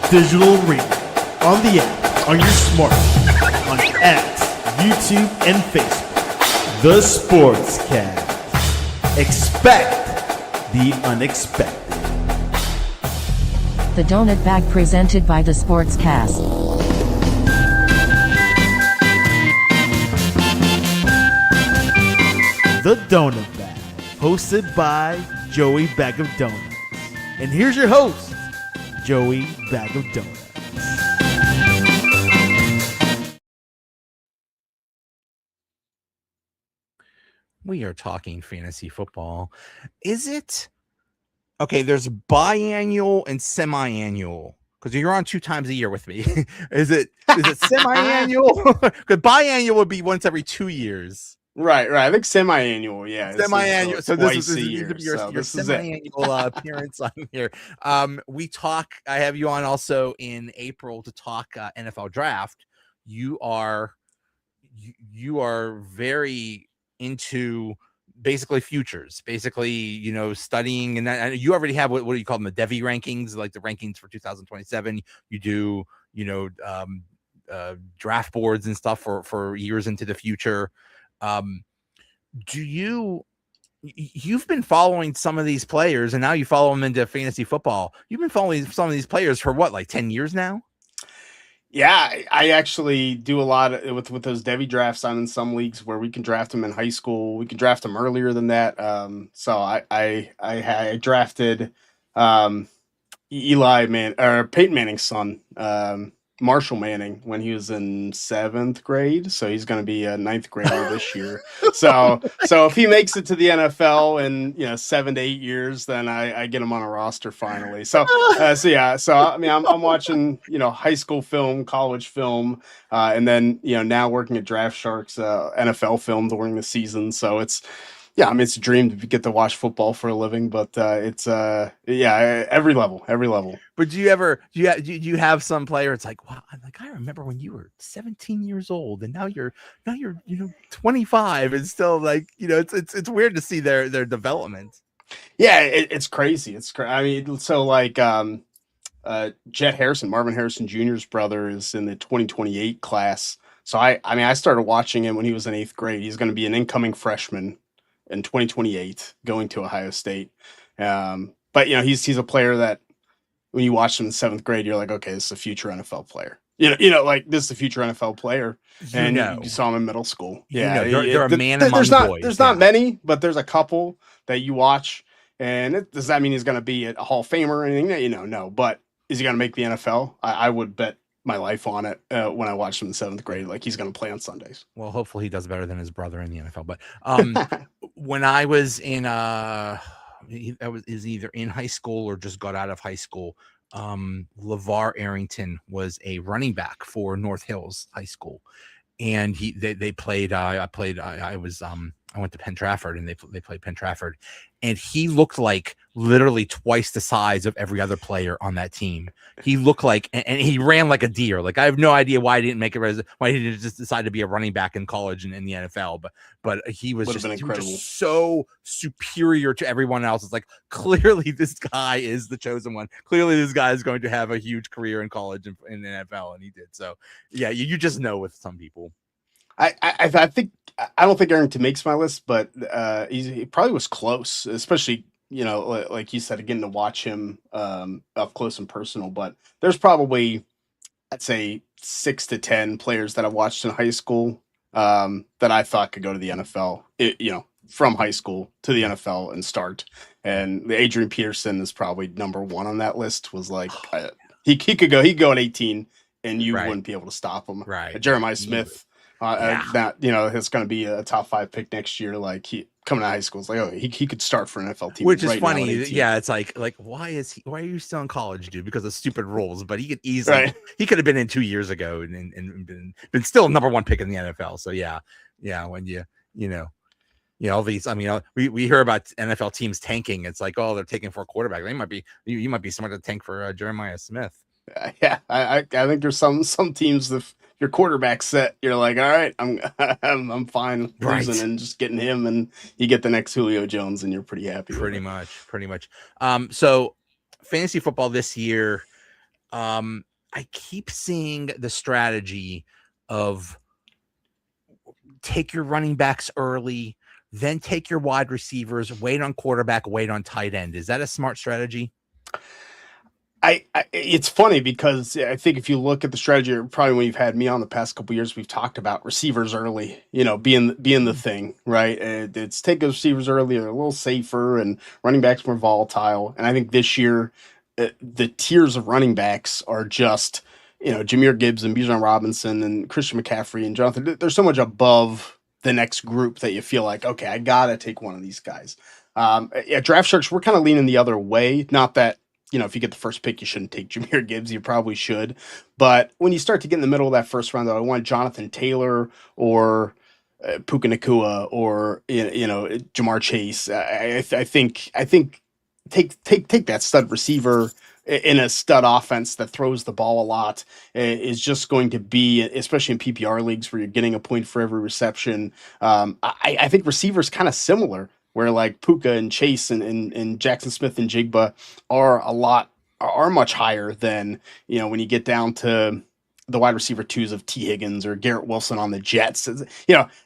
digital arena, on the app, on your smartphone, on X, YouTube, and Facebook. The Sportscast. Expect the unexpected. The Donut Bag presented by The Sportscast. The Donut Bag, hosted by Joey Bag of Donuts. And here's your host, Joey Bag of Donuts. We are talking fantasy football. Is it? Okay, there's biannual and semi-annual. Because you're on 2 times a year with me. Is it semi-annual? Because biannual would be once every 2 years. Right. I think semi-annual, yeah. Semi-annual. So this is your this is semi-annual appearance on here. I have you on also in April to talk NFL draft. You are very into basically futures, studying, and you already have what do you call them, the Devy rankings, like the rankings for 2027. You do, draft boards and stuff for years into the future. You've been following some of these players, and now you follow them into fantasy football. You've been following some of these players for what, like 10 years now? Yeah, I actually do a lot with those Devy drafts. I'm in some leagues where we can draft them in high school. We can draft them earlier than that. So I drafted Peyton Manning's son, Marshall Manning, when he was in 7th grade. So he's going to be a 9th grader this year. So if he makes it to the NFL in 7 to 8 years, then I get him on a roster finally. So I mean, I'm watching high school film, college film, and then now working at Draft Sharks NFL film during the season. So it's a dream to get to watch football for a living, but it's every level. But do you have some player? It's like, wow, I remember when you were 17 years old, and now you're 25, and still it's weird to see their development. Yeah, it's crazy. I mean, so Jet Harrison, Marvin Harrison Jr.'s brother, is in the 2028 class. So I started watching him when he was in 8th grade. He's going to be an incoming freshman in 2028 going to Ohio State. But he's a player that when you watch him in 7th grade, you're like, okay, this is a future NFL player. This is a future NFL player. And you saw him in middle school. Yeah. They're a man among boys. There's not many, but there's a couple that you watch. And does that mean he's going to be a Hall of Famer or anything? No. But is he going to make the NFL? I would bet my life on it when I watched him in 7th grade. Like, he's going to play on Sundays. Well, hopefully he does better than his brother in the NFL. But when I was in is either in high school or just got out of high school, LeVar Arrington was a running back for North Hills High School, and they played. I went to Penn Trafford, and they played Penn Trafford, and he looked like literally twice the size of every other player on that team. He looked like, and he ran like a deer. Like, I have no idea why he didn't make it. Why he didn't just decide to be a running back in college and in the NFL. But he was just so superior to everyone else. It's like, clearly this guy is the chosen one. Clearly this guy is going to have a huge career in college and in the NFL, and he did. So yeah, you just know with some people. I don't think Arrington makes my list, but he probably was close, especially, like you said, getting to watch him up close and personal. But there's probably, I'd say, 6 to 10 players that I've watched in high school that I thought could go to the NFL, from high school to the NFL and start. And Adrian Peterson is probably number 1 on that list. Was like, he could go at 18 and you wouldn't be able to stop him. Right. Jeremiah Smith. That it's going to be a top 5 pick next year. Like, he coming out of high school, it's like, he could start for an NFL team, which is funny. Yeah, it's like why are you still in college, dude? Because of stupid rules. But he could easily he could have been in 2 years ago and been still number 1 pick in the NFL. So yeah, when all these, I mean, we hear about NFL teams tanking. It's like, oh, they're taking for a quarterback. You might be smart to tank for Jeremiah Smith. Yeah, I think there's some teams that your quarterback set, you're like, all right, I'm fine losing and just getting him, and you get the next Julio Jones, and you're pretty happy. Pretty much. So fantasy football this year, I keep seeing the strategy of take your running backs early, then take your wide receivers, wait on quarterback, wait on tight end. Is that a smart strategy? It's funny because I think if you look at the strategy, probably when you've had me on the past couple of years, we've talked about receivers early, being the thing, right? It's take those receivers early, they're a little safer, and running backs more volatile. And I think this year, the tiers of running backs are just, Jameer Gibbs and Bijan Robinson and Christian McCaffrey and Jonathan. They're so much above the next group that you feel like, okay, I gotta take one of these guys. Yeah, Draft Sharks, we're kind of leaning the other way. Not that if you get the first pick, you shouldn't take Jameer Gibbs. You probably should. But when you start to get in the middle of that first round, though, I want Jonathan Taylor or Puka Nakua or Jamar Chase. I think take that stud receiver in a stud offense that throws the ball a lot is just going to be, especially in PPR leagues where you're getting a point for every reception. I think receivers kind of similar, where like Puka and Chase and Jackson Smith and Jigba are much higher than, when you get down to the wide receiver twos of T Higgins or Garrett Wilson on the Jets.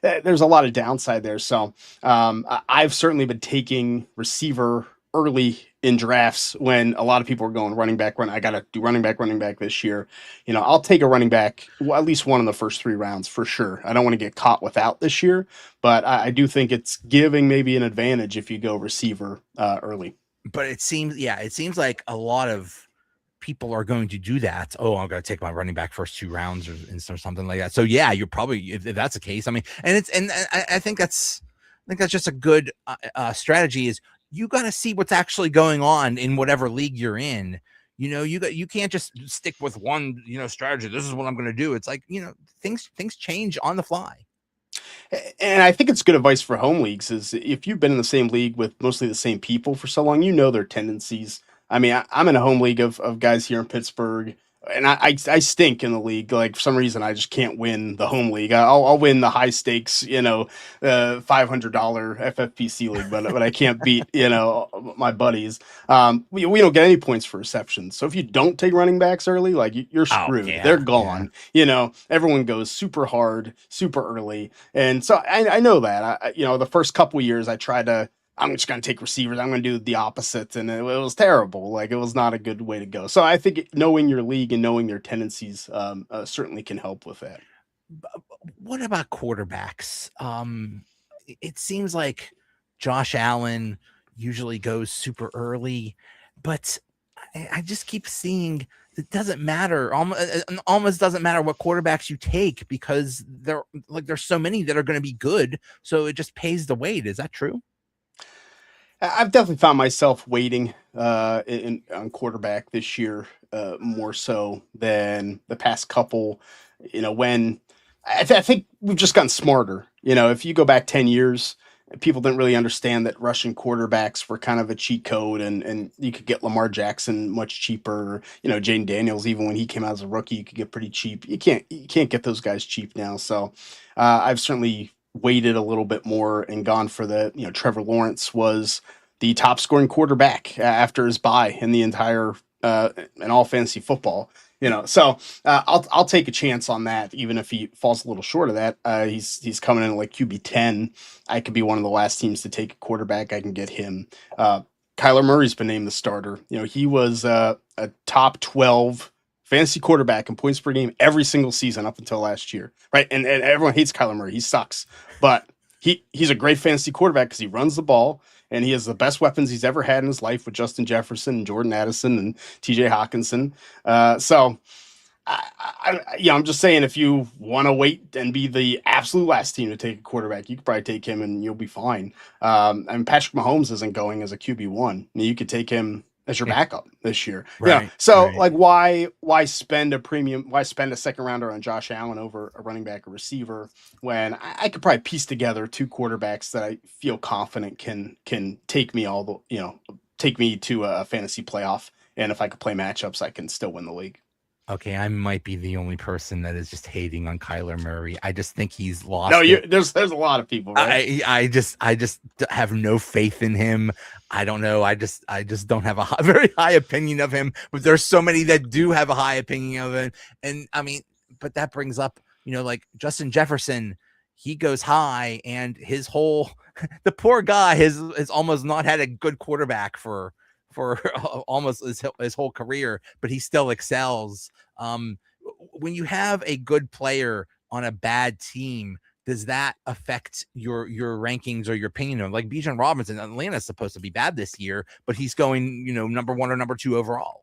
There's a lot of downside there. So I've certainly been taking receiver early in drafts when a lot of people are going running back. I got to do running back this year. I'll take a running back, at least one in the first 3 rounds for sure. I don't want to get caught without this year, but I do think it's giving maybe an advantage if you go receiver early. But it seems like a lot of people are going to do that. Oh, I'm going to take my running back first 2 rounds or something like that. So yeah, you're probably, if that's the case, I mean, and I think that's just a good strategy is, you got to see what's actually going on in whatever league you're in. You can't just stick with one, strategy. This is what I'm going to do. It's like, things change on the fly. And I think it's good advice for home leagues is if you've been in the same league with mostly the same people for so long, their tendencies. I mean, I'm in a home league of guys here in Pittsburgh, and I stink in the league. Like for some reason, I just can't win the home league. I'll win the high stakes, $500 FFPC league, but I can't beat, my buddies. We don't get any points for receptions. So if you don't take running backs early, like you're screwed. Yeah, they're gone. Yeah. Everyone goes super hard, super early, and so I know that. The first couple years I tried to. I'm just going to take receivers. I'm going to do the opposite. And it was terrible. Like, it was not a good way to go. So I think knowing your league and knowing their tendencies certainly can help with that. What about quarterbacks? It seems like Josh Allen usually goes super early, but I just keep seeing it doesn't matter. Almost doesn't matter what quarterbacks you take because there's so many that are going to be good. So it just pays the wait. Is that true? I've definitely found myself waiting on quarterback this year more so than the past couple. When I think we've just gotten smarter. If you go back 10 years, people didn't really understand that rushing quarterbacks were kind of a cheat code, and you could get Lamar Jackson much cheaper. Jane Daniels, even when he came out as a rookie, you could get pretty cheap. You can't get those guys cheap now. So I've certainly waited a little bit more and gone for Trevor Lawrence was the top scoring quarterback after his bye in the entire in all fantasy football. So I'll take a chance on that, even if he falls a little short of that. He's coming in like QB 10. I could be one of the last teams to take a quarterback. I can get him. Kyler Murray's been named the starter. He was a top 12 fantasy quarterback in points per game every single season up until last year, right? And everyone hates Kyler Murray. He sucks, but he's a great fantasy quarterback because he runs the ball and he has the best weapons he's ever had in his life with Justin Jefferson and Jordan Addison and TJ Hawkinson. So I'm just saying, if you want to wait and be the absolute last team to take a quarterback, you could probably take him and you'll be fine. Patrick Mahomes isn't going as a QB1. You could take him as your backup this year. Right, So right. like, why spend a premium? Why spend a second rounder on Josh Allen over a running back or receiver when I could probably piece together 2 quarterbacks that I feel confident can take me take me to a fantasy playoff. And if I could play matchups, I can still win the league. Okay, I might be the only person that is just hating on Kyler Murray. I just think he's No, lost it. there's a lot of people, right? I just have no faith in him. I don't know. I just don't have a very high opinion of him. But there's so many that do have a high opinion of him. And I mean, but that brings up, like Justin Jefferson. He goes high, and his whole the poor guy has almost not had a good quarterback for almost his whole career, but he still excels. When you have a good player on a bad team, does that affect your rankings or your opinion of, like, Bijan Robinson? Atlanta's supposed to be bad this year, but he's going, number 1 or number 2 overall.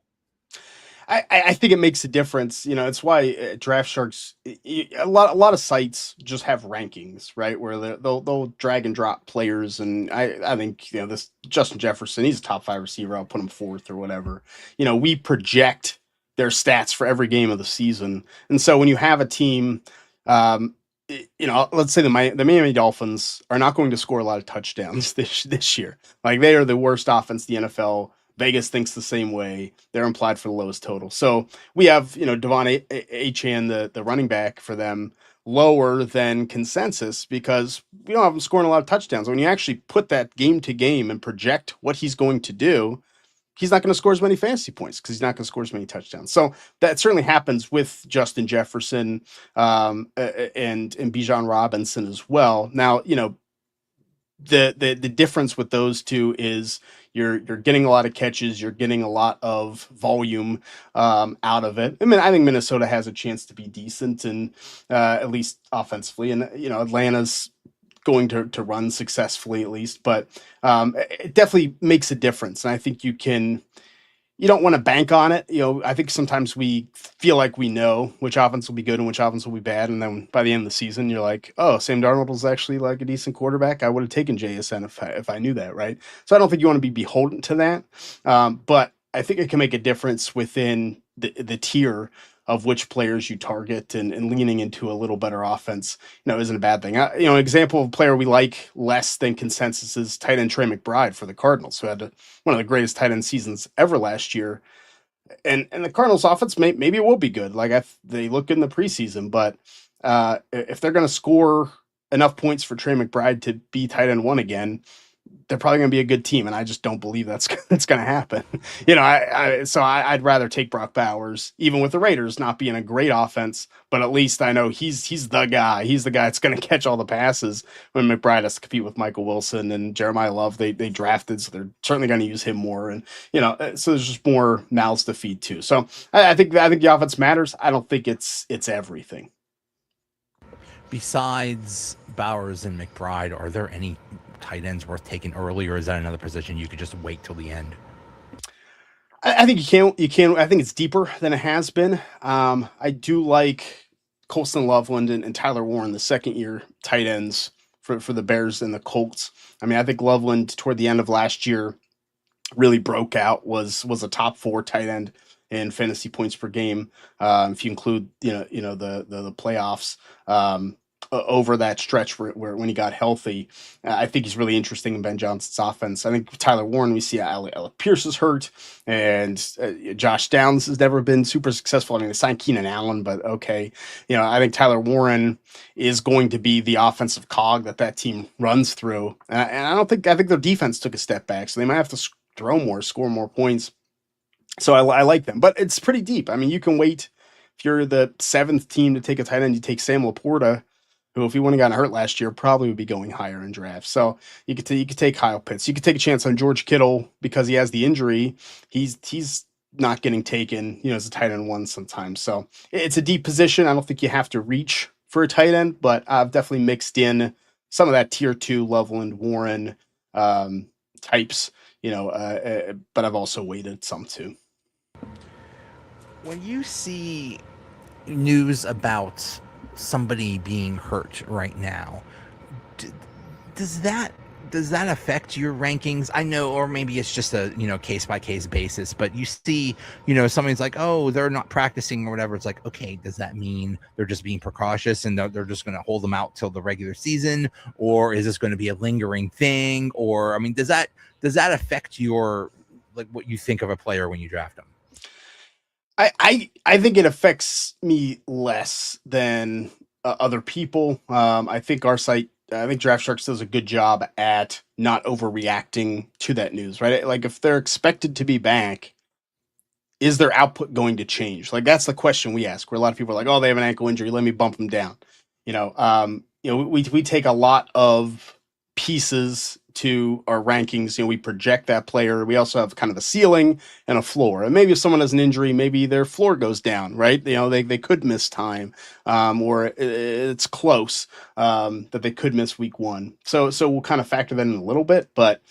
I think it makes a difference. It's why Draft Sharks, a lot of sites just have rankings, right? Where they'll drag and drop players, and I think this Justin Jefferson, he's a top 5 receiver. I'll put him 4th or whatever. We project their stats for every game of the season, and so when you have a team, let's say the Miami Dolphins are not going to score a lot of touchdowns this year. Like, they are the worst offense in the NFL. Vegas thinks the same way. They're implied for the lowest total. So we have, Devon Achane, the running back for them, lower than consensus because we don't have him scoring a lot of touchdowns. When you actually put that game to game and project what he's going to do, he's not going to score as many fantasy points because he's not going to score as many touchdowns. So that certainly happens with Justin Jefferson and Bijan Robinson as well. Now, the difference with those two is you're getting a lot of catches, you're getting a lot of volume out of it. I mean, I think Minnesota has a chance to be decent and at least offensively, and Atlanta's going to run successfully at least, but it definitely makes a difference. And I think you don't want to bank on it. I think sometimes we feel like we know which offense will be good and which offense will be bad. And then by the end of the season, you're like, oh, Sam Darnold is actually like a decent quarterback. I would have taken JSN if I knew that, right? So I don't think you want to be beholden to that. But I think it can make a difference within the tier of which players you target, and leaning into a little better offense, isn't a bad thing. An example of a player we like less than consensus is tight end Trey McBride for the Cardinals, who had one of the greatest tight end seasons ever last year. And the Cardinals offense, maybe it will be good. Like they look in the preseason, but if they're going to score enough points for Trey McBride to be tight end 1 again, they're probably going to be a good team, and I just don't believe that's going to happen. So I'd rather take Brock Bowers, even with the Raiders not being a great offense, but at least I know he's the guy. He's the guy that's going to catch all the passes when McBride has to compete with Michael Wilson and Jeremiah Love. They drafted, so they're certainly going to use him more, and so there's just more mouths to feed too. So I think the offense matters. I don't think it's everything. Besides Bowers and McBride, are there any tight ends worth taking early, or is that another position you could just wait till the end? I think you can. I think it's deeper than it has been. I do like Colston Loveland and Tyler Warren, the second-year tight ends for the Bears and the Colts. I mean, I think Loveland toward the end of last year really broke out, was a top 4 tight end in fantasy points per game. If you include the playoffs. Over that stretch where when he got healthy, I think he's really interesting in Ben Johnson's offense. I think Tyler Warren, we see Alec Pierce is hurt, and Josh Downs has never been super successful. I mean, they signed Keenan Allen, but okay. I think Tyler Warren is going to be the offensive cog that team runs through. And I think their defense took a step back, so they might have to throw more, score more points. So I like them, but it's pretty deep. I mean, you can wait. If you're the 7th team to take a tight end, you take Sam Laporta, who, if he wouldn't have gotten hurt last year, probably would be going higher in drafts. So you could take Kyle Pitts. You could take a chance on George Kittle because he has the injury. He's not getting taken, as a tight end 1 sometimes. So it's a deep position. I don't think you have to reach for a tight end, but I've definitely mixed in some of that tier 2 Loveland, Warren types, but I've also waited some too. When you see news about somebody being hurt right now, does that affect your rankings? I know, or maybe it's just a case by case basis, but you see somebody's like, oh, they're not practicing or whatever. It's like, okay, does that mean they're just being precautious and they're just going to hold them out till the regular season, or is this going to be a lingering thing? Or, I mean, does that affect your, like, what you think of a player when you draft them? I think it affects me less than other people. I think I think Draft Sharks does a good job at not overreacting to that news, right? Like if they're expected to be back, is their output going to change? Like that's the question we ask. Where a lot of people are like, "Oh, they have an ankle injury. Let me bump them down." We take a lot of pieces to our rankings. We project that player. We also have kind of a ceiling and a floor. And maybe if someone has an injury, maybe their floor goes down, right? They could miss time, or it's close that they could miss week one. So we'll kind of factor that in a little bit, but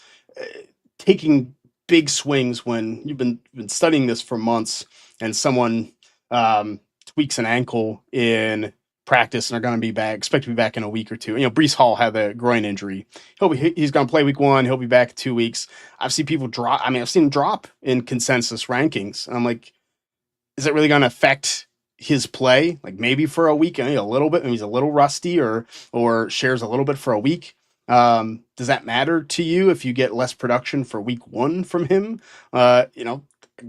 taking big swings when you've been studying this for months and someone tweaks an ankle in practice and are going to be back, expect to be back in a week or two. Breece Hall had a groin injury. He's going to play week one. He'll be back in 2 weeks. I've seen people drop. I've seen him drop in consensus rankings. And I'm like, is it really going to affect his play? Like maybe for a week, a little bit, maybe he's a little rusty or shares a little bit for a week. Does that matter to you if you get less production for week one from him?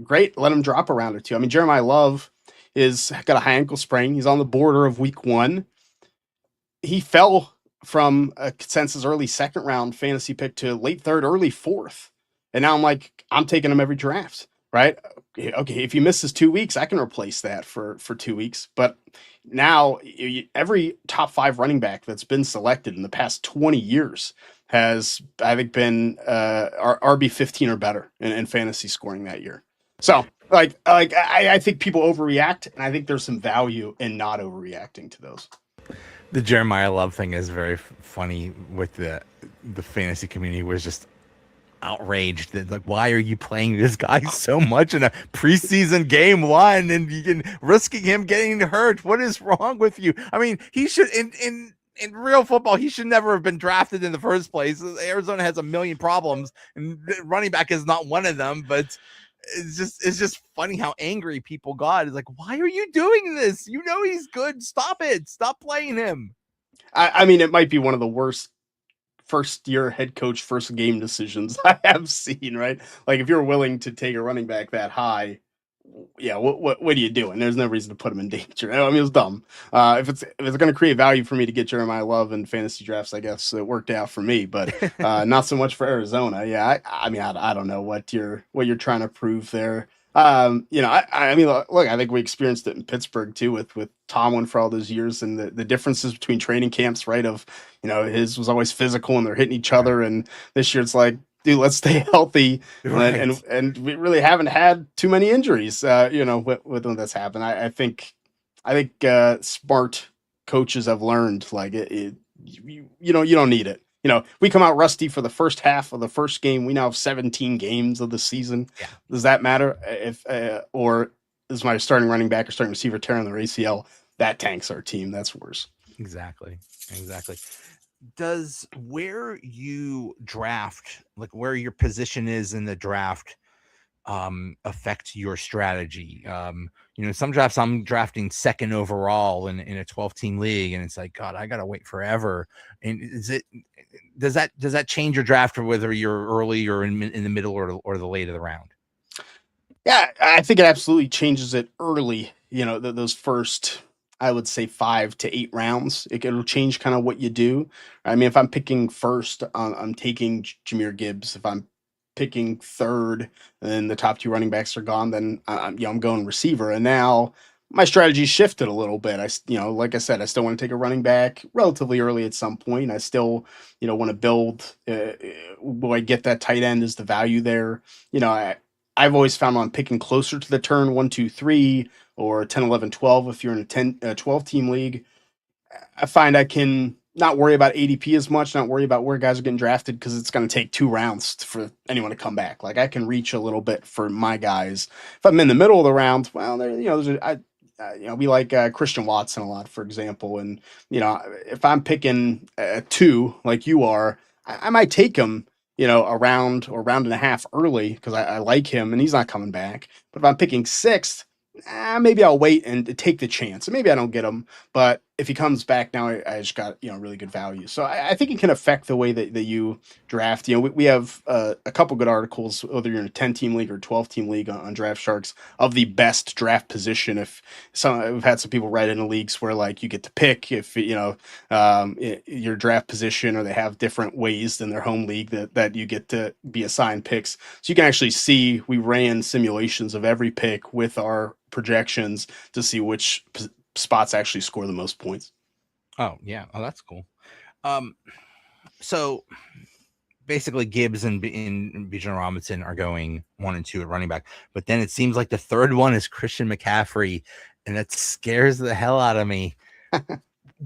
Great. Let him drop a round or two. Jeremiah Love is got a high ankle sprain. He's on the border of week one. He fell from a consensus early second round fantasy pick to late third, early fourth. And now I'm taking him every draft, right? Okay, if he misses 2 weeks, I can replace that for 2 weeks. But now every top 5 running back that's been selected in the past 20 years has, I think, been RB 15 or better in fantasy scoring that year. So I think people overreact, and I think there's some value in not overreacting to those. The Jeremiah Love thing is very funny with the fantasy community was just outraged that like, why are you playing this guy so much in a preseason game one and you can risking him getting hurt? What is wrong with you? He should in real football, he should never have been drafted in the first place. Arizona has a million problems, and running back is not one of them, but it's just funny how angry people got. It's like, why are you doing this? He's good. Stop it. Stop playing him. It might be one of the worst first-year head coach first game decisions I have seen, right? Like if you're willing to take a running back that high, yeah, what are you doing? There's no reason to put him in danger. It was dumb. If it's going to create value for me to get Jeremiah Love in fantasy drafts, I guess it worked out for me, but not so much for Arizona. Yeah, I don't know what you're trying to prove there. Look, I think we experienced it in Pittsburgh too with Tomlin for all those years, and the differences between training camps, right? Of his was always physical and they're hitting each other, and this year it's like, dude, let's stay healthy, right. and we really haven't had too many injuries, with when that's happened. I think smart coaches have learned like you don't need it. We come out rusty for the first half of the first game. We now have 17 games of the season. Yeah. Does that matter if or is my starting running back or starting receiver tearing their ACL? That tanks our team. That's worse. Exactly. Does where you draft, like where your position is in the draft, affect your strategy? Some drafts I'm drafting second overall in a 12-team league, and it's like, God, I gotta wait forever. And does that change your draft, or whether you're early or in the middle or the late of the round? Yeah, I think it absolutely changes it early. Those first, I would say 5 to 8 rounds, it'll change kind of what you do. If I'm picking first, I'm taking Jahmyr Gibbs. If I'm picking third and the top 2 running backs are gone, then I'm going receiver. And now my strategy shifted a little bit. Like I said, I still want to take a running back relatively early at some point. I still, want to build. Will I get that tight end? Is the value there? I've always found I'm picking closer to the turn 1, 2, 3 or 10, 11, 12. If you're in a 12-team league, I find I can not worry about ADP as much, not worry about where guys are getting drafted, because it's going to take 2 rounds for anyone to come back. Like I can reach a little bit for my guys. If I'm in the middle of the round, well, we like Christian Watson a lot, for example. And, if I'm picking 2 like you are, I might take him, a round or round and a half early because I like him and he's not coming back. But if I'm picking 6th, maybe I'll wait and take the chance. Maybe I don't get him, but if he comes back now, I just got really good value. So I think it can affect the way that you draft. We have a couple good articles, whether you're in a 10-team league or 12-team league on Draft Sharks, of the best draft position. If we've had some people write into leagues where like you get to pick if your draft position, or they have different ways than their home league that you get to be assigned picks. So you can actually see, we ran simulations of every pick with our projections to see which spots actually score the most points. Oh yeah. Oh, that's cool. So basically Gibbs and Bijan Robinson are going 1 and 2 at running back, but then it seems like the third one is Christian McCaffrey, and that scares the hell out of me.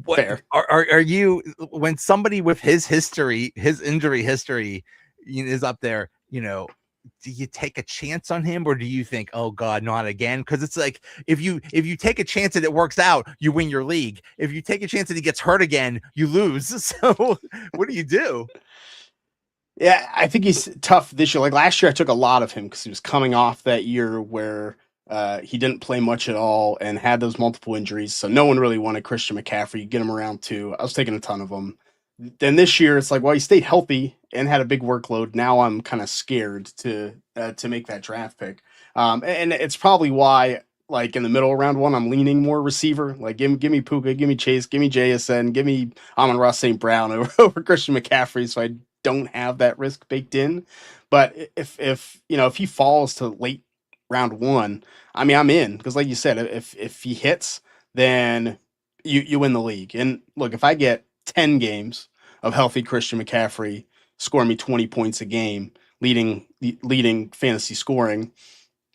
What Fair. Are you, when somebody with his history, his injury history, is up there, do you take a chance on him, or do you think, oh God, not again? Because it's like, if you take a chance that it works out, you win your league. If you take a chance that he gets hurt again, you lose. So what do you do? Yeah, I think he's tough this year. Like last year, I took a lot of him because he was coming off that year where he didn't play much at all and had those multiple injuries. So no one really wanted Christian McCaffrey. You get him around 2. I was taking a ton of them. Then this year, it's like, well, he stayed healthy and had a big workload. Now I'm kind of scared to make that draft pick. And it's probably why, like in the middle of round 1, I'm leaning more receiver. Like give me Puka, give me Chase, give me JSN, give me Amon-Ra St. Brown over Christian McCaffrey, so I don't have that risk baked in. But if he falls to late round 1, I mean, I'm in, because like you said, if he hits, then you win the league. And look, if I get 10 games of healthy Christian McCaffrey scoring me 20 points a game, leading fantasy scoring,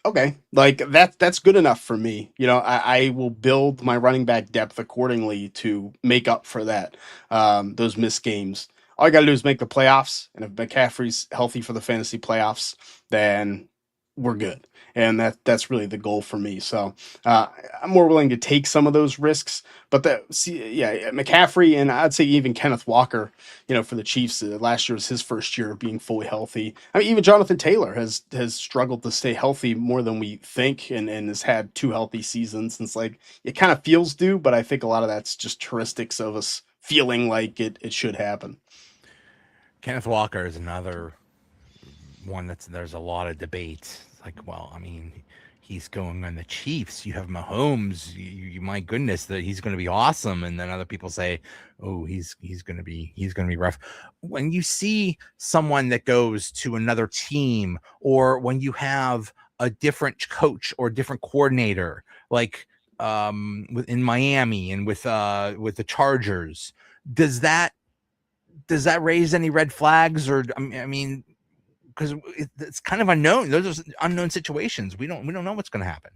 okay, like that's good enough for me. I will build my running back depth accordingly to make up for that, those missed games. All I got to do is make the playoffs, and if McCaffrey's healthy for the fantasy playoffs, then we're good. And that's really the goal for me. So I'm more willing to take some of those risks. But McCaffrey, and I'd say even Kenneth Walker, for the Chiefs, last year was his first year of being fully healthy. I mean, even Jonathan Taylor has struggled to stay healthy more than we think, and has had 2 healthy seasons. And it's like, it kind of feels due, but I think a lot of that's just heuristics of us feeling like it should happen. Kenneth Walker is another one there's a lot of debate. Like, well, I mean, he's going on the Chiefs. You have Mahomes. You my goodness, that he's going to be awesome. And then other people say, oh, he's going to be rough. When you see someone that goes to another team, or when you have a different coach or different coordinator, like in Miami and with the Chargers, does that raise any red flags? Or I mean, because it's kind of unknown. Those are unknown situations. We don't know what's going to happen.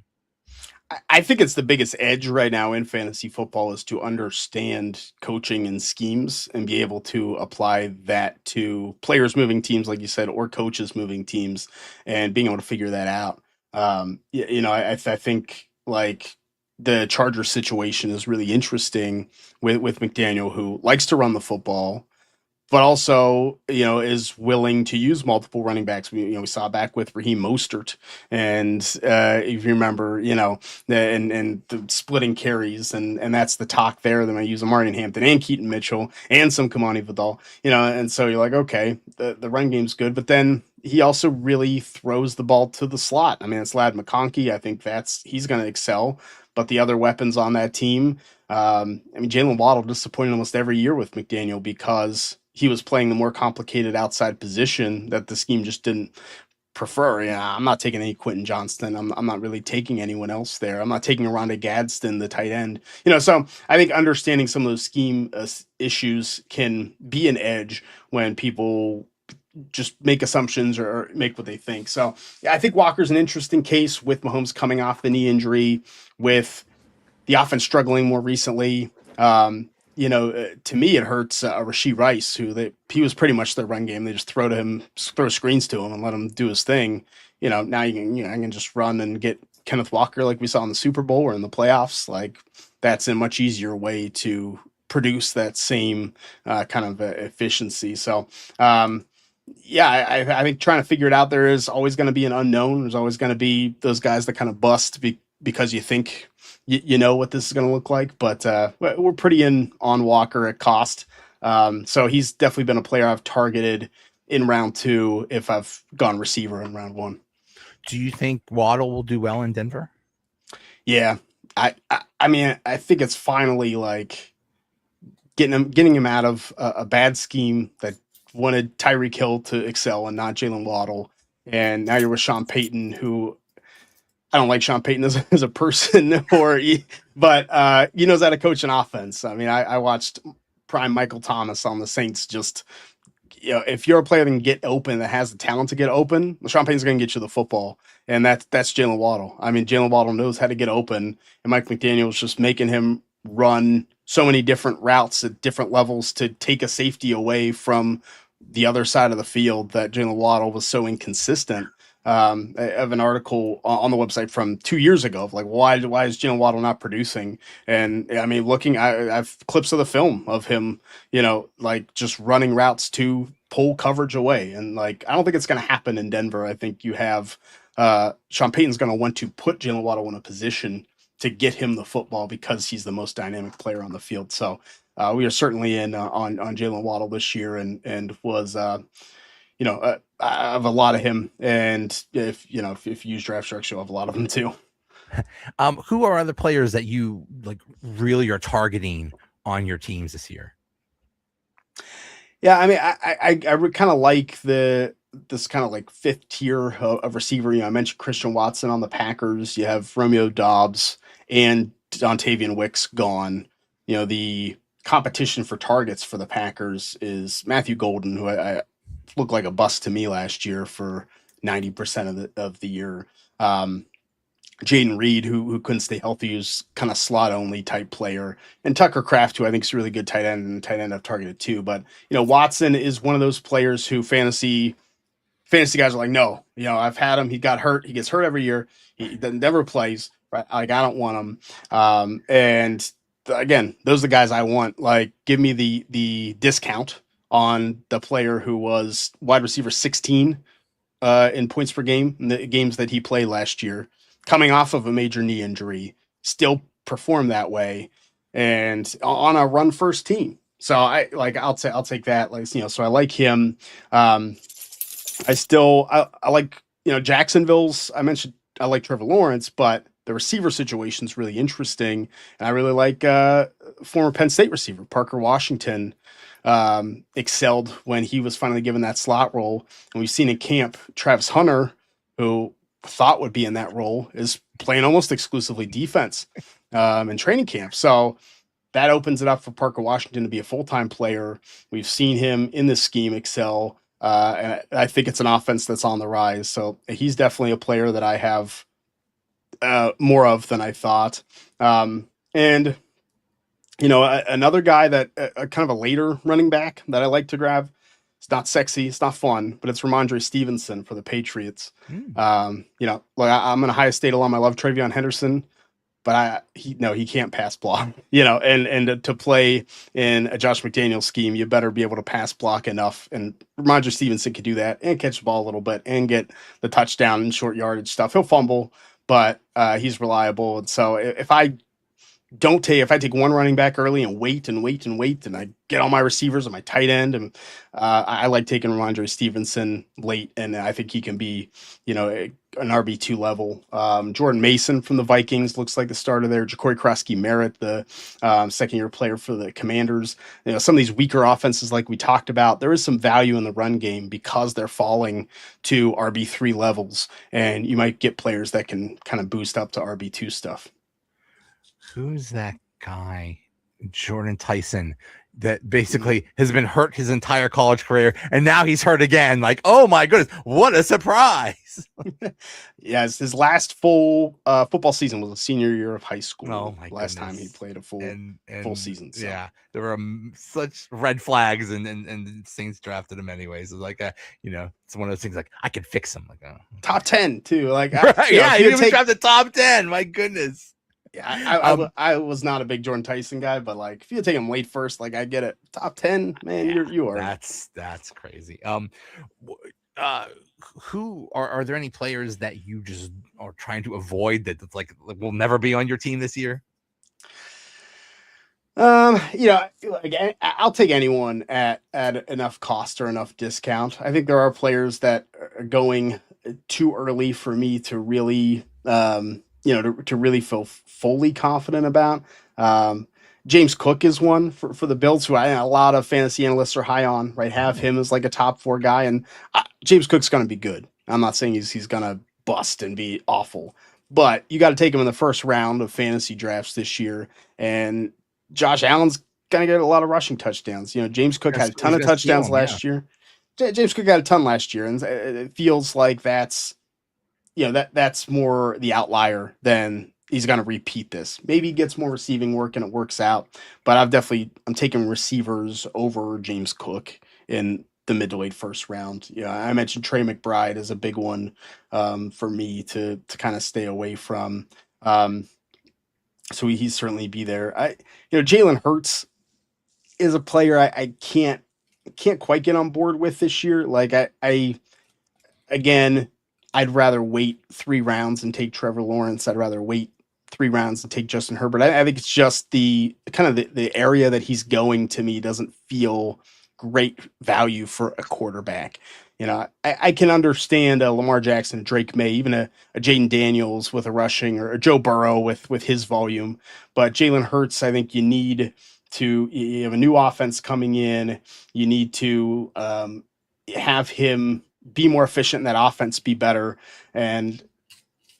I think it's the biggest edge right now in fantasy football is to understand coaching and schemes and be able to apply that to players moving teams, like you said, or coaches moving teams, and being able to figure that out. I think like the Chargers situation is really interesting with McDaniel, who likes to run the football, but also, is willing to use multiple running backs. We saw back with Raheem Mostert, and if you remember, and the splitting carries, and that's the talk there. Then I use Amari Hampton and Keaton Mitchell and some Kamani Vidal, and so you're like, okay, the run game's good, but then he also really throws the ball to the slot. I mean, it's Ladd McConkey. I think he's going to excel, but the other weapons on that team, Jalen Waddle disappointed almost every year with McDaniel because he was playing the more complicated outside position that the scheme just didn't prefer. I'm not taking any Quentin Johnston. I'm not really taking anyone else there. I'm not taking Rondé Gadsden, the tight end. So I think understanding some of those scheme issues can be an edge when people just make assumptions or make what they think. So I think Walker's an interesting case with Mahomes coming off the knee injury, with the offense struggling more recently. To me, it hurts Rashee Rice, he was pretty much their run game. They just throw screens to him and let him do his thing. Now I can just run and get Kenneth Walker like we saw in the Super Bowl or in the playoffs. Like, that's a much easier way to produce that same kind of efficiency. So, I think trying to figure it out, there is always going to be an unknown. There's always going to be those guys that kind of bust because you think you know what this is going to look like, but we're pretty in on Walker at cost. So he's definitely been a player I've targeted in round 2 if I've gone receiver in round 1. Do you think Waddle will do well in Denver? Yeah, I mean, I think it's finally like getting him out of a bad scheme that wanted Tyreek Hill to excel and not Jalen Waddle. And now you're with Sean Payton, who I don't like Sean Payton as a person, but he knows how to coach an offense. I mean, I watched prime Michael Thomas on the Saints. Just, if you're a player that can get open, that has the talent to get open, Sean Payton's going to get you the football, and that's Jalen Waddle. I mean, Jalen Waddle knows how to get open, and Mike McDaniel's just making him run so many different routes at different levels to take a safety away from the other side of the field that Jalen Waddle was so inconsistent. I have an article on the website from 2 years ago of like, why is Jalen Waddle not producing? And I mean, I have clips of the film of him, like just running routes to pull coverage away. And like, I don't think it's going to happen in Denver. I think you have Sean Payton's going to want to put Jalen Waddle in a position to get him the football because he's the most dynamic player on the field. So we are certainly in on Jalen Waddle this year, and was I have a lot of him, and if you use Draft Sharks, you'll have a lot of them too. Who are other players that you like really are targeting on your teams this year? Yeah, I mean, I kind of like this kind of like fifth tier of receiver. I mentioned Christian Watson on the Packers. You have Romeo Doubs and Dontavian Wicks gone. The competition for targets for the Packers is Matthew Golden, who I looked like a bust to me last year for 90% of the year. Jaden Reed, who couldn't stay healthy, who's kind of slot only type player, and Tucker Kraft, who I think is a really good tight end, and tight end I've targeted too. But Watson is one of those players who fantasy guys are like, no, I've had him. He got hurt. He gets hurt every year. He never plays. Right? Like, I don't want him. And again, those are the guys I want. Like, give me the discount on the player who was wide receiver 16 in points per game in the games that he played last year, coming off of a major knee injury, still performed that way, and on a run first team. So I'll take that. Like, so I like him. I like, Jacksonville's, I mentioned I like Trevor Lawrence, but the receiver situation is really interesting. And I really like former Penn State receiver Parker Washington. Excelled when he was finally given that slot role. And we've seen in camp, Travis Hunter, who thought would be in that role, is playing almost exclusively defense in training camp. So that opens it up for Parker Washington to be a full-time player. We've seen him in this scheme excel. And I think it's an offense that's on the rise. So he's definitely a player that I have more of than I thought. And another guy that kind of a later running back that I like to grab. It's not sexy, it's not fun, but it's Ramondre Stevenson for the Patriots. I'm an Ohio State alum. I love Travion Henderson, but he can't pass block. And to play in a Josh McDaniel scheme, you better be able to pass block enough. And Ramondre Stevenson can do that and catch the ball a little bit and get the touchdown and short yardage stuff. He'll fumble, but he's reliable. And so if I take one running back early and wait, and I get all my receivers and my tight end, and I like taking Ramondre Stevenson late, and I think he can be, an RB2 level. Jordan Mason from the Vikings looks like the starter there. Ja'Cory Krosky-Merritt, the second-year player for the Commanders. Some of these weaker offenses, like we talked about, there is some value in the run game because they're falling to RB3 levels, and you might get players that can kind of boost up to RB2 stuff. Who's that guy, Jordan Tyson, that basically has been hurt his entire college career, and now he's hurt again? Like, oh my goodness, what a surprise! Yes, his last full football season was a senior year of high school. Oh my last goodness. time he played a full season. So. Yeah, there were such red flags, and the Saints drafted him anyways. It's like it's one of those things like I could fix him. Like top 10 too. Like he even drafted top 10. My goodness. Yeah, I was not a big Jordan Tyson guy, but like if you take him late first, like I get it. Top 10, man, you are. That's crazy. who are there any players that you just are trying to avoid that like will never be on your team this year? Again, I'll take anyone at enough cost or enough discount. I think there are players that are going too early for me to really, to really feel fully confident about. James Cook is one for the Bills, who a lot of fantasy analysts are high on. Right, have him as like a top 4 guy, and James Cook's going to be good. I'm not saying he's going to bust and be awful, but you got to take him in the first round of fantasy drafts this year, and Josh Allen's going to get a lot of rushing touchdowns. James Cook had a ton of touchdowns last year. James Cook got a ton last year, and it feels like that's more the outlier than he's going to repeat this. Maybe he gets more receiving work and it works out, but I'm taking receivers over James Cook in the mid to late first round. I mentioned Trey McBride as a big one for me to kind of stay away from. So he'd certainly be there. Jalen Hurts is a player I can't quite get on board with this year. Like again, I'd rather wait 3 rounds and take Trevor Lawrence. I'd rather wait 3 rounds and take Justin Herbert. I think it's just the area that he's going to me doesn't feel great value for a quarterback. I can understand a Lamar Jackson, a Drake May, even a Jaden Daniels with a rushing, or a Joe Burrow with his volume. But Jalen Hurts, I think you have a new offense coming in. You need to have him be more efficient in that offense, be better. And,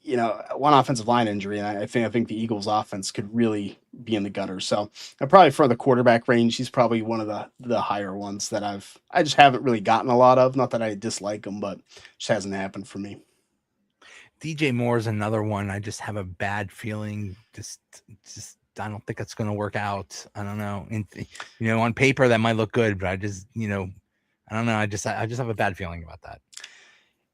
one offensive line injury, and I think the Eagles offense could really be in the gutter. So probably for the quarterback range, he's probably one of the higher ones that I just haven't really gotten a lot of. Not that I dislike him, but just hasn't happened for me. DJ Moore is another one. I just have a bad feeling. Just I don't think it's going to work out. I don't know. On paper that might look good, but I just, I don't know. I just have a bad feeling about that.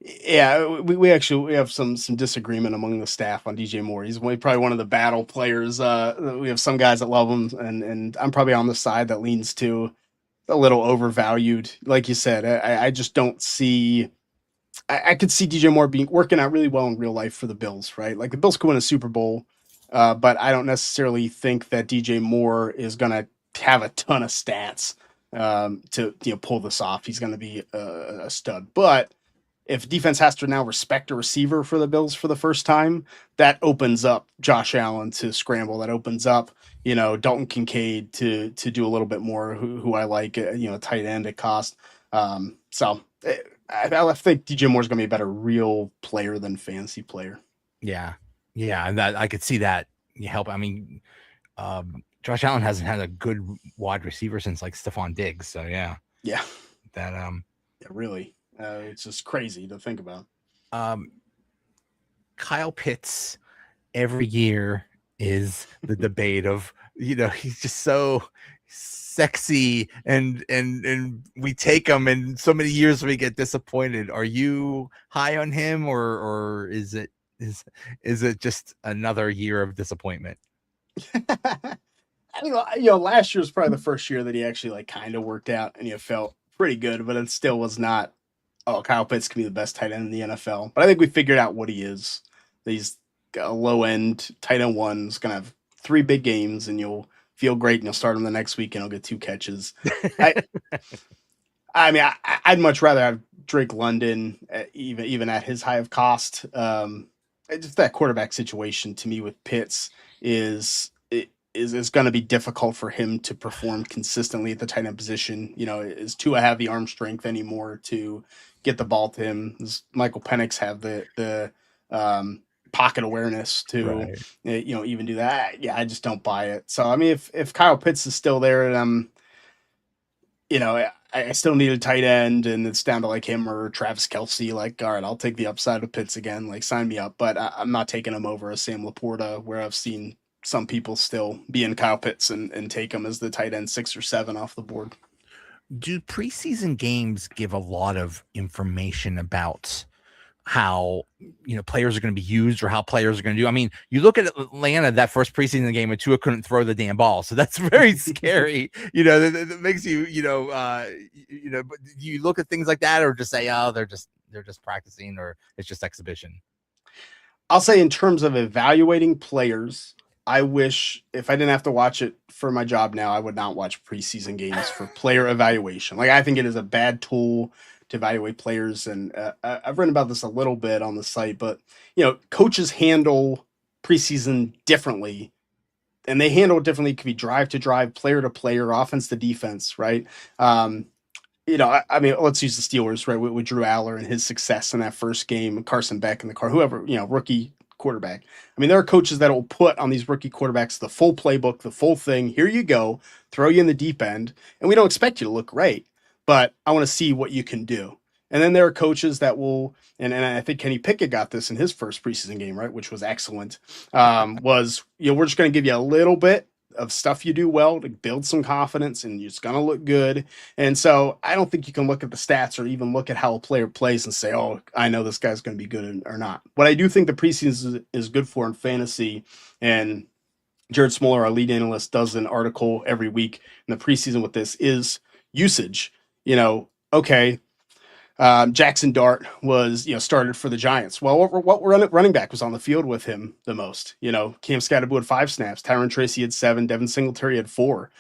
Yeah, we have some disagreement among the staff on DJ Moore. He's probably one of the battle players. We have some guys that love him, and I'm probably on the side that leans to a little overvalued. Like you said, I just don't see. I could see DJ Moore working out really well in real life for the Bills, right? Like the Bills could win a Super Bowl, but I don't necessarily think that DJ Moore is going to have a ton of stats to pull this off. He's going to be a stud, but if defense has to now respect a receiver for the Bills for the first time, that opens up Josh Allen to scramble. That opens up, Dalton Kincaid to do a little bit more, who I like, tight end at cost. So I think DJ Moore's going to be a better real player than fantasy player. Yeah. And that I could see that help. I mean, Josh Allen hasn't had a good wide receiver since like Stephon Diggs. So yeah. That yeah, really. It's just crazy to think about. Kyle Pitts every year is the debate of, he's just so sexy and we take him, and so many years we get disappointed. Are you high on him, or is it just another year of disappointment? I mean, last year was probably the first year that he actually kind of worked out and he felt pretty good, but it still was not. Oh, Kyle Pitts can be the best tight end in the NFL. But I think we figured out what he is. He's a low-end tight end one. He's going to have 3 big games, and you'll feel great, and you'll start him the next week, and he'll get 2 catches. I'd much rather have Drake London, even at his high of cost. Just that quarterback situation, to me, with Pitts is going to be difficult for him to perform consistently at the tight end position. Is Tua have the arm strength anymore to get the ball to him? Does Michael Penix have the pocket awareness to even do that? Yeah, I just don't buy it. So I mean, if Kyle Pitts is still there, and I still need a tight end, and it's down to him or Travis Kelce, all right, I'll take the upside of Pitts again. Sign me up, but I'm not taking him over a Sam Laporta, where I've seen some people still be in Kyle Pitts and take him as the tight end 6 or 7 off the board. Do preseason games give a lot of information about how players are going to be used, or how players are going to do? I mean, you look at Atlanta, that first preseason game, and Tua couldn't throw the damn ball, so that's very scary. That makes you but you look at things like that, or just say, oh, they're just they're just practicing, or it's just exhibition? I'll say in terms of evaluating players, I wish if I didn't have to watch it for my job now, I would not watch preseason games for player evaluation. Like I think it is a bad tool to evaluate players, and I've written about this a little bit on the site. But coaches handle preseason differently, and they handle it differently. It could be drive to drive, player to player, offense to defense, right? I mean, let's use the Steelers, right? With Drew Aller and his success in that first game, Carson Beck in the car, whoever, rookie quarterback. I mean, there are coaches that will put on these rookie quarterbacks the full playbook, the full thing. Here you go, throw you in the deep end, and we don't expect you to look great, but I want to see what you can do. And then there are coaches that will, and I think Kenny Pickett got this in his first preseason game, right, which was excellent. We're just going to give you a little bit of stuff you do well to build some confidence, and it's going to look good. And so I don't think you can look at the stats or even look at how a player plays and say, oh, I know this guy's going to be good or not. What I do think the preseason is good for in fantasy, and Jared Smoller, our lead analyst, does an article every week in the preseason with this, is usage. Jackson Dart was, started for the Giants. Well, what running back was on the field with him the most? Cam Scatterbo had 5 snaps. Tyron Tracy had 7. Devin Singletary had 4.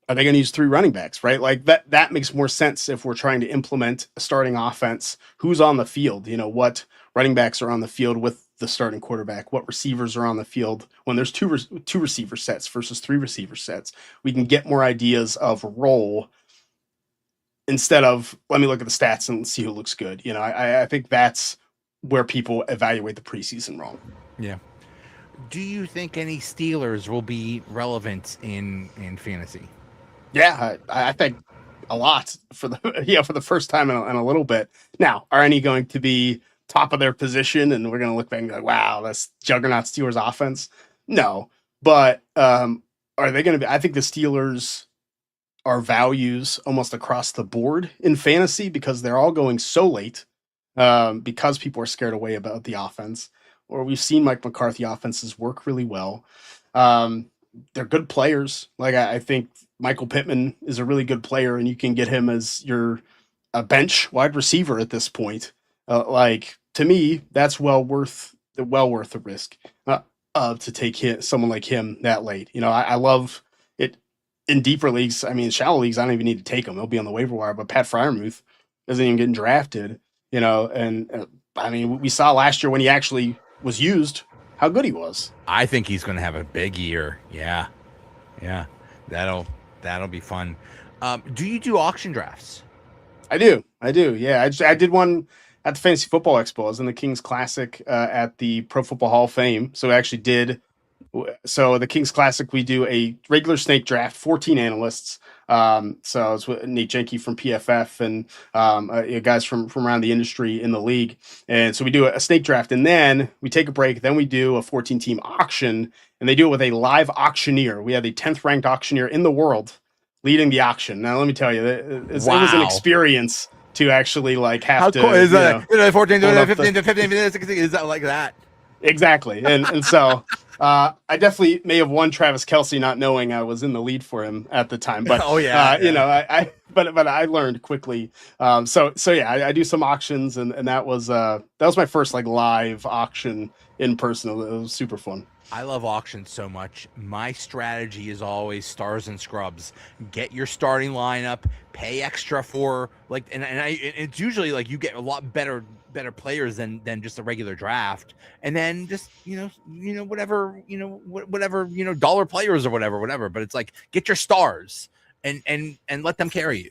Are they going to use 3 running backs, right? Like that makes more sense if we're trying to implement a starting offense. Who's on the field? What running backs are on the field with the starting quarterback? What receivers are on the field when there's two receiver sets versus 3 receiver sets? We can get more ideas of role instead of let me look at the stats and see who looks good. I think that's where people evaluate the preseason wrong. Yeah. Do you think any Steelers will be relevant in fantasy? Yeah, I think a lot for the first time in a little bit. Now, are any going to be top of their position and we're going to look back and be like, wow, that's juggernaut Steelers offense? No, but are they going to be? I think the Steelers are values almost across the board in fantasy because they're all going so late because people are scared away about the offense, or we've seen Mike McCarthy offenses work really well. They're good players. Like I think Michael Pittman is a really good player, and you can get him as a bench wide receiver at this point. To me, that's well worth the risk to take someone like him that late. I love it. In deeper leagues, I mean, shallow leagues, I don't even need to take him. He'll be on the waiver wire. But Pat Freiermuth isn't even getting drafted, And I mean, we saw last year when he actually was used how good he was. I think he's going to have a big year. Yeah, that'll be fun. Do you do auction drafts? I do. Yeah, I did one at the Fantasy Football Expo. I was in the Kings Classic at the Pro Football Hall of Fame. So I actually did. So the Kings Classic, we do a regular snake draft, 14 analysts. So it's with Nate Jenke from PFF and guys from around the industry in the league. And so we do a snake draft, and then we take a break. Then we do a 14-team auction, and they do it with a live auctioneer. We have the 10th ranked auctioneer in the world leading the auction. Now, let me tell you, it was an experience to actually have How to. Cool is that? 14 to 15 to 15 minutes. Is that like that? Exactly. And so I definitely may have won Travis Kelce not knowing I was in the lead for him at the time. But but I learned quickly. So I do some auctions, and that was my first live auction in person. It was super fun. I love auctions so much. My strategy is always stars and scrubs. Get your starting lineup, pay extra for it's usually you get a lot better players than just a regular draft, and then just whatever dollar players or whatever. But it's get your stars and let them carry you.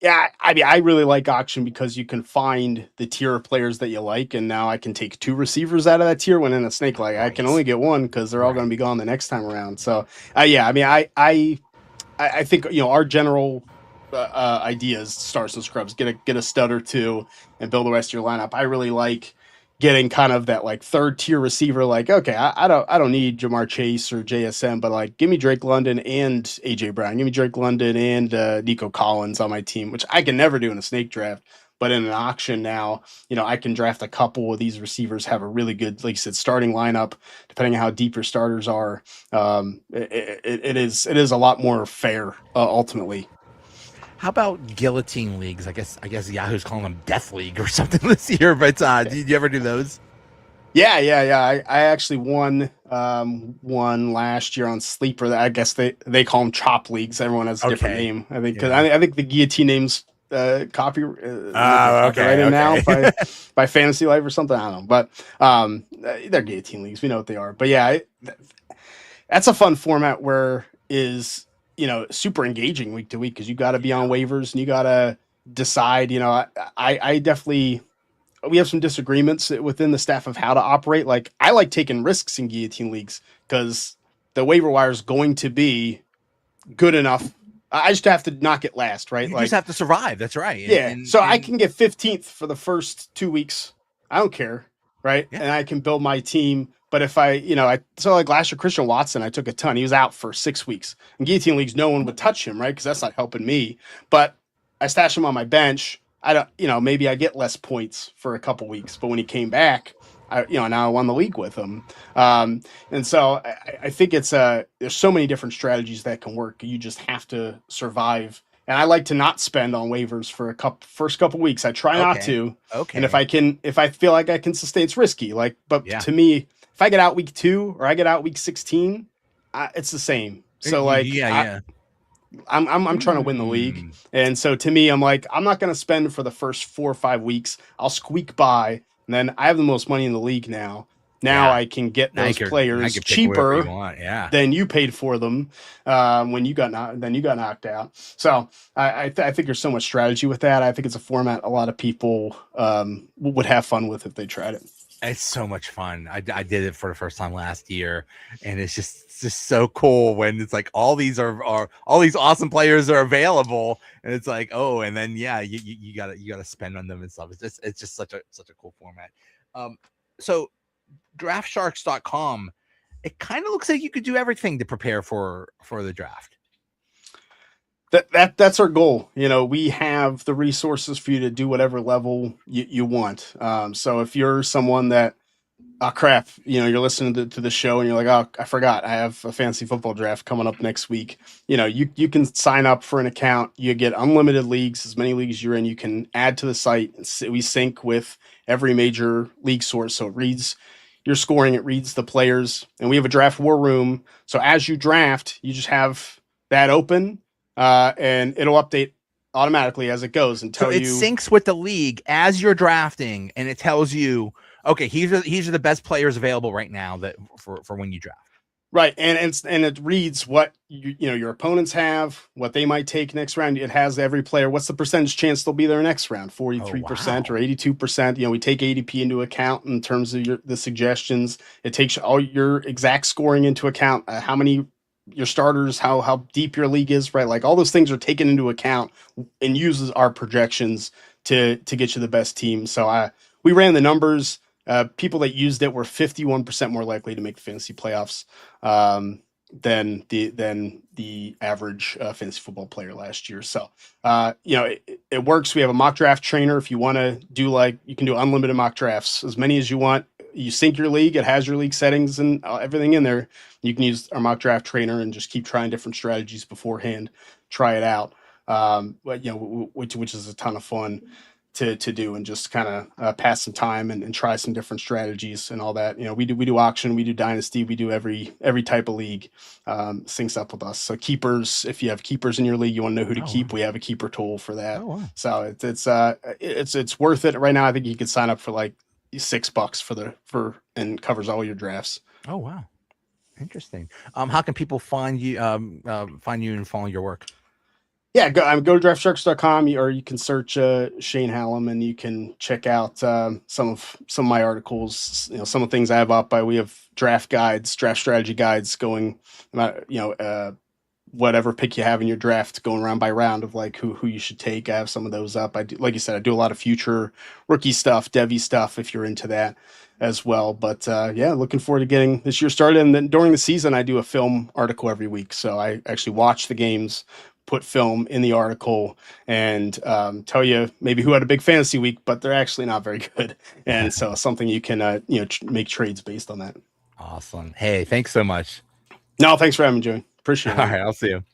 Yeah, I mean, I really like auction because you can find the tier of players that you like, and now I can take 2 receivers out of that tier. When in a snake, I can only get 1 because they're all going to be gone the next time around. So, I mean, I think our general idea is stars and scrubs. Get a stud or 2 and build the rest of your lineup. I really like getting kind of that 3rd tier receiver. Okay, I don't need Jamar Chase or JSM, but give me Drake London and AJ Brown. Give me Drake London and Nico Collins on my team, which I can never do in a snake draft. But in an auction now, I can draft a couple of these receivers, have a really good, like you said, starting lineup, depending on how deep your starters are. It is a lot more fair ultimately. How about guillotine leagues? I guess Yahoo's calling them Death League or something this year. But did you ever do those? Yeah. I actually won one last year on Sleeper. I guess they call them chop leagues. Everyone has a different Okay. name. I think because Yeah. I think the guillotine name's copyrighted now by Fantasy Life or something. I don't know, but they're guillotine leagues. We know what they are. But yeah, that's a fun format where is super engaging week to week because you got to be on waivers and you got to decide. I definitely. We have some disagreements within the staff of how to operate. Like I like taking risks in guillotine leagues because the waiver wire is going to be good enough. I just have to not get last, right? You like just have to survive. That's right. yeah. So I can get 15th for the first 2 weeks. I don't care, right? Yeah. And I can build my team. But if so like last year, Christian Watson, I took a ton. He was out for 6 weeks. In guillotine leagues, no one would touch him, right? Because that's not helping me. But I stashed him on my bench. I don't, maybe I get less points for a couple weeks, but when he came back, now I won the league with him. And so I think it's there's so many different strategies that can work. You just have to survive. And I like to not spend on waivers for first couple weeks. I try not to. Okay. And if I feel like I can sustain, it's risky. But Yeah. to me, if I get out week 2 or I get out week 16, it's the same. So I'm trying to win the league. And so to me, I'm like, I'm not going to spend for the first 4 or 5 weeks. I'll squeak by. And then I have the most money in the league now. Now I can get those players cheaper than you paid for them when you got knocked out. So I think there's so much strategy with that. I think it's a format a lot of people would have fun with if they tried it. It's so much fun. I did it for the first time last year, and it's just so cool when it's like all these are all these awesome players are available, and it's like, oh, and then you gotta spend on them and stuff. It's just such a cool format. So draftsharks.com, it kind of looks like you could do everything to prepare for the draft. That's our goal. We have the resources for you to do whatever level you want. So if you're someone that, oh crap, you're listening to the show and you're like, oh, I forgot, I have a fantasy football draft coming up next week. You can sign up for an account. You get unlimited leagues, as many leagues you're in. You can add to the site. We sync with every major league source, so it reads your scoring, it reads the players, and we have a draft war room. So as you draft, you just have that open. And it'll update automatically as it goes and tell you. So it syncs with the league as you're drafting, and it tells you, okay, these are the best players available right now that for when you draft. Right, and it reads what your opponents have, what they might take next round. It has every player. What's the percentage chance they'll be there next round? 43% or 82%. We take ADP into account in terms of the suggestions. It takes all your exact scoring into account. How many your starters, how deep your league is, right? Like all those things are taken into account and uses our projections to get you the best team. So we ran the numbers. People that used it were 51% more likely to make the fantasy playoffs than the average fantasy football player last year. So it works. We have a mock draft trainer. If you want to do you can do unlimited mock drafts, as many as you want. You sync your league. It has your league settings and everything in there. You can use our mock draft trainer and just keep trying different strategies beforehand. Try it out. Which is a ton of fun to do and just kind of pass some time and try some different strategies and all that. We do auction, we do dynasty, we do every type of league syncs up with us. So keepers, if you have keepers in your league, you want to know who to keep. We have a keeper tool for that. So it's worth it right now. I think you could sign up for like $6 and covers all your drafts. Oh wow, interesting. How can people find you and follow your work? Yeah, go to draftsharks.com, or you can search Shane Hallam and you can check out some of my articles. Some of the things I have up. We have draft guides, draft strategy guides going. Whatever pick you have in your draft, going round by round of like who you should take. I have some of those up. I do, like you said, I do a lot of future rookie stuff, Devy stuff, if you're into that as well. But looking forward to getting this year started. And then during the season, I do a film article every week. So I actually watch the games, put film in the article, and tell you maybe who had a big fantasy week, but they're actually not very good. And so something you can make trades based on that. Awesome. Hey, thanks so much. No, thanks for having me, Joey. Appreciate it. All right, I'll see you.